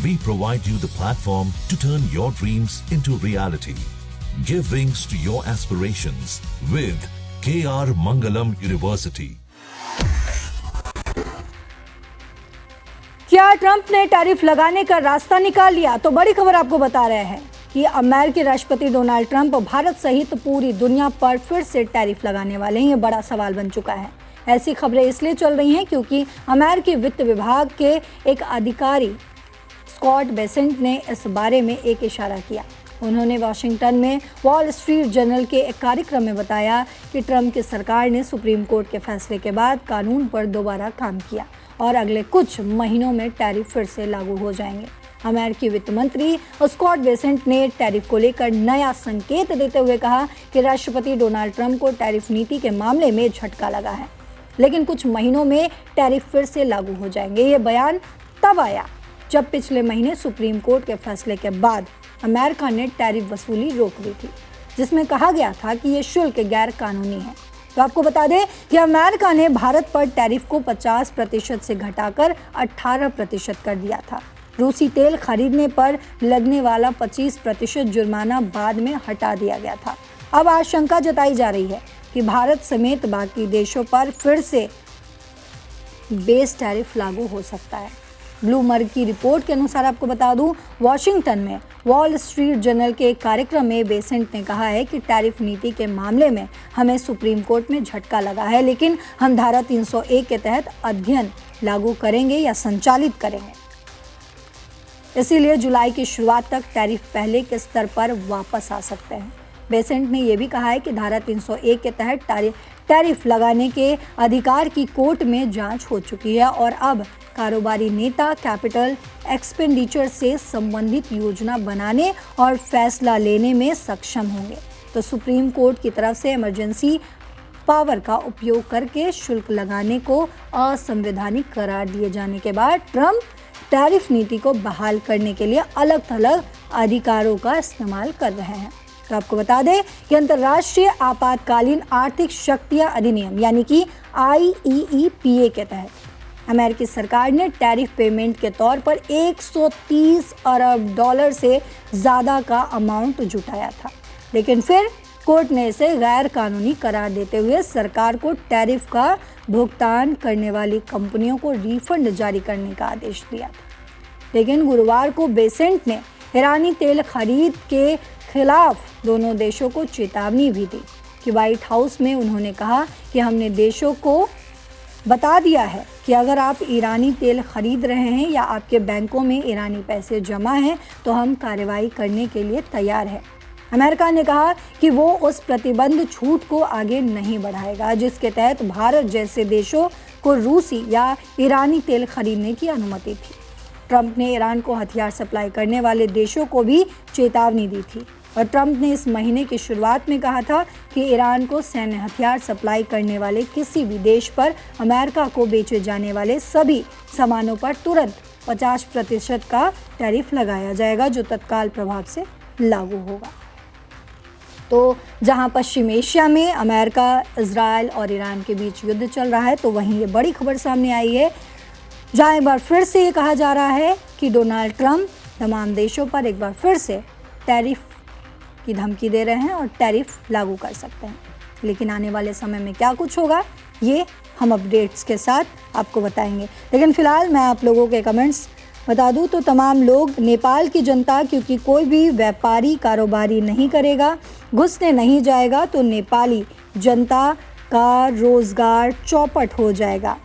We provide you the platform to turn your dreams into reality. Give wings to your aspirations with KR Mangalam University. क्या Trump ने tariff लगाने का रास्ता निकाल लिया? तो बड़ी खबर आपको बता रहे हैं कि अमेरिकी राष्ट्रपति डोनाल्ड ट्रंप भारत सहित पूरी दुनिया पर फिर से टैरिफ लगाने वाले हैं। ये बड़ा सवाल बन चुका है। ऐसी खबरें इसलिए चल रही हैं क्योंकि अमेरिकी वित्त विभाग के एक अधिकारी स्कॉट बेसेंट ने इस बारे में एक इशारा किया। उन्होंने वाशिंगटन में वॉल स्ट्रीट जर्नल के एक कार्यक्रम में बताया कि ट्रंप की सरकार ने सुप्रीम कोर्ट के फैसले के बाद कानून पर दोबारा काम किया और अगले कुछ महीनों में टैरिफ फिर से लागू हो जाएंगे। अमेरिकी वित्त मंत्री स्कॉट बेसेंट ने टैरिफ को लेकर नया संकेत देते हुए कहा कि राष्ट्रपति डोनाल्ड ट्रंप को टैरिफ नीति के मामले में झटका लगा है, लेकिन कुछ महीनों में टैरिफ फिर से लागू हो जाएंगे। ये बयान तब आया जब पिछले महीने सुप्रीम कोर्ट के फैसले के बाद अमेरिका ने टैरिफ वसूली रोक दी थी, जिसमें कहा गया था कि ये शुल्क गैर कानूनी है। तो आपको बता दें कि अमेरिका ने भारत पर टैरिफ को 50% से घटाकर 18% कर दिया था। रूसी तेल खरीदने पर लगने वाला 25% जुर्माना बाद में हटा दिया गया था। अब आशंका जताई जा रही है कि भारत समेत बाकी देशों पर फिर से बेस टैरिफ लागू हो सकता है। ब्लूमबर्ग की रिपोर्ट के अनुसार आपको बता दूं, वाशिंगटन में वॉल स्ट्रीट जर्नल के एक कार्यक्रम में बेसेंट ने कहा है कि टैरिफ नीति के मामले में हमें सुप्रीम कोर्ट में झटका लगा है, लेकिन हम धारा 301 के तहत अध्ययन लागू करेंगे या संचालित करेंगे। इसीलिए जुलाई की शुरुआत तक टैरिफ पहले के स्तर पर वापस आ सकते हैं। बेसेंट ने यह भी कहा है कि धारा 301 के तहत टैरिफ लगाने के अधिकार की कोर्ट में जांच हो चुकी है और अब कारोबारी नेता कैपिटल एक्सपेंडिचर से संबंधित योजना बनाने और फैसला लेने में सक्षम होंगे। तो सुप्रीम कोर्ट की तरफ से इमरजेंसी पावर का उपयोग करके शुल्क लगाने को असंवैधानिक करार दिए जाने के बाद ट्रंप टैरिफ नीति को बहाल करने के लिए अलग थलग अधिकारों का इस्तेमाल कर रहे हैं। तो आपको बता दें कि अंतर्राष्ट्रीय आपातकालीन आर्थिक शक्तियां अधिनियम यानी कि IEEPA के तहत अमेरिकी सरकार ने टैरिफ पेमेंट के तौर पर 130 अरब डॉलर से ज़्यादा का अमाउंट जुटाया था, लेकिन फिर कोर्ट ने इसे गैर कानूनी करार देते हुए सरकार को टैरिफ का भुगतान करने वाली कंपनियों को रिफंड जारी करने का आदेश दिया था। लेकिन गुरुवार को बेसेंट ने ईरानी तेल खरीद के खिलाफ दोनों देशों को चेतावनी भी दी कि व्हाइट हाउस में उन्होंने कहा कि हमने देशों को बता दिया है कि अगर आप ईरानी तेल खरीद रहे हैं या आपके बैंकों में ईरानी पैसे जमा हैं तो हम कार्रवाई करने के लिए तैयार हैं। अमेरिका ने कहा कि वो उस प्रतिबंध छूट को आगे नहीं बढ़ाएगा जिसके तहत भारत जैसे देशों को रूसी या ईरानी तेल खरीदने की अनुमति थी। ट्रंप ने ईरान को हथियार सप्लाई करने वाले देशों को भी चेतावनी दी थी और ट्रंप ने इस महीने की शुरुआत में कहा था कि ईरान को सैन्य हथियार सप्लाई करने वाले किसी भी देश पर अमेरिका को बेचे जाने वाले सभी सामानों पर तुरंत 50% का टैरिफ लगाया जाएगा, जो तत्काल प्रभाव से लागू होगा। तो जहां पश्चिम एशिया में अमेरिका, इजराइल और ईरान के बीच युद्ध चल रहा है, तो वहीं ये बड़ी खबर सामने आई है जहां एक बार फिर से ये कहा जा रहा है कि डोनाल्ड ट्रंप तमाम देशों पर एक बार फिर से टैरिफ की धमकी दे रहे हैं और टैरिफ लागू कर सकते हैं। लेकिन आने वाले समय में क्या कुछ होगा ये हम अपडेट्स के साथ आपको बताएंगे। लेकिन फ़िलहाल मैं आप लोगों के कमेंट्स बता दूं तो तमाम लोग नेपाल की जनता क्योंकि कोई भी व्यापारी कारोबारी नहीं करेगा, घुसने नहीं जाएगा तो नेपाली जनता का रोज़गार चौपट हो जाएगा।